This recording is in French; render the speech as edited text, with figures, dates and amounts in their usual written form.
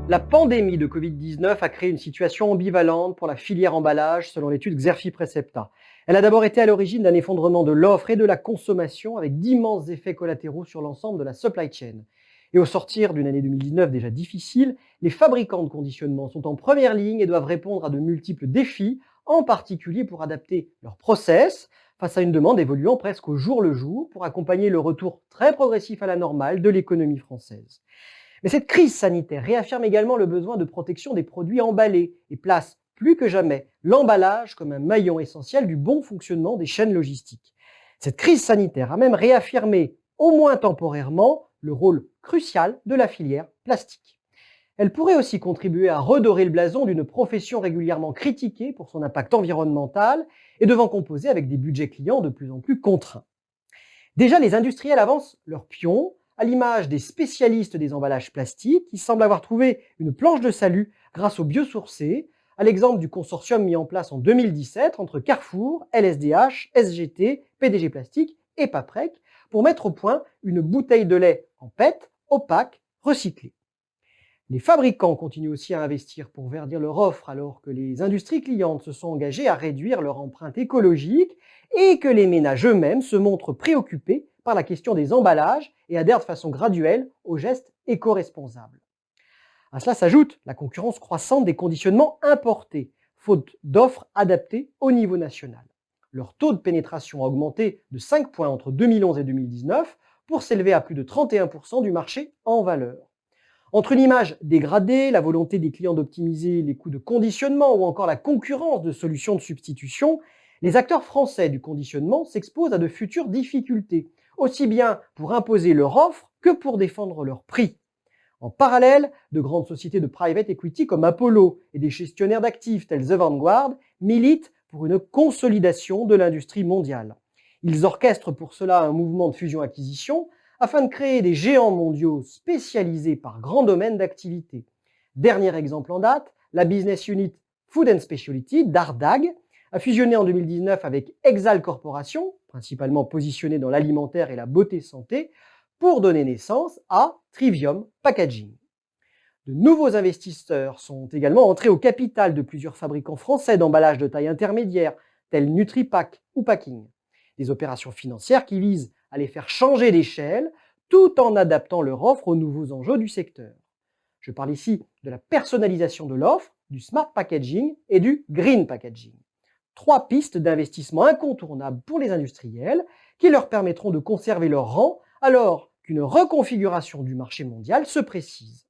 La pandémie de Covid-19 a créé une situation ambivalente pour la filière emballage, selon l'étude Xerfi-Precepta. Elle a d'abord été à l'origine d'un effondrement de l'offre et de la consommation, avec d'immenses effets collatéraux sur l'ensemble de la supply chain. Et au sortir d'une année 2019 déjà difficile, les fabricants de conditionnement sont en première ligne et doivent répondre à de multiples défis, en particulier pour adapter leurs process face à une demande évoluant presque au jour le jour pour accompagner le retour très progressif à la normale de l'économie française. Mais cette crise sanitaire réaffirme également le besoin de protection des produits emballés et place plus que jamais l'emballage comme un maillon essentiel du bon fonctionnement des chaînes logistiques. Cette crise sanitaire a même réaffirmé, au moins temporairement, le rôle crucial de la filière plastique. Elle pourrait aussi contribuer à redorer le blason d'une profession régulièrement critiquée pour son impact environnemental et devant composer avec des budgets clients de plus en plus contraints. Déjà, les industriels avancent leur pion, à l'image des spécialistes des emballages plastiques qui semblent avoir trouvé une planche de salut grâce aux biosourcés, à l'exemple du consortium mis en place en 2017 entre Carrefour, LSDH, SGT, PDG Plastique et Paprec pour mettre au point une bouteille de lait en PET, opaque, recyclée. Les fabricants continuent aussi à investir pour verdir leur offre alors que les industries clientes se sont engagées à réduire leur empreinte écologique et que les ménages eux-mêmes se montrent préoccupés par la question des emballages et adhèrent de façon graduelle aux gestes éco-responsables. À cela s'ajoute la concurrence croissante des conditionnements importés, faute d'offres adaptées au niveau national. Leur taux de pénétration a augmenté de 5 points entre 2011 et 2019 pour s'élever à plus de 31% du marché en valeur. Entre une image dégradée, la volonté des clients d'optimiser les coûts de conditionnement ou encore la concurrence de solutions de substitution, les acteurs français du conditionnement s'exposent à de futures difficultés, aussi bien pour imposer leur offre que pour défendre leur prix. En parallèle, de grandes sociétés de private equity comme Apollo et des gestionnaires d'actifs tels The Vanguard militent pour une consolidation de l'industrie mondiale. Ils orchestrent pour cela un mouvement de fusion-acquisition afin de créer des géants mondiaux spécialisés par grands domaines d'activité. Dernier exemple en date, la business unit Food and Specialty d'Ardagh a fusionné en 2019 avec Exal Corporation, principalement positionnée dans l'alimentaire et la beauté santé, pour donner naissance à Trivium Packaging. De nouveaux investisseurs sont également entrés au capital de plusieurs fabricants français d'emballages de taille intermédiaire, tels NutriPack ou Packing. Des opérations financières qui visent à les faire changer d'échelle tout en adaptant leur offre aux nouveaux enjeux du secteur. Je parle ici de la personnalisation de l'offre, du smart packaging et du green packaging. 3 pistes d'investissement incontournables pour les industriels qui leur permettront de conserver leur rang alors qu'une reconfiguration du marché mondial se précise.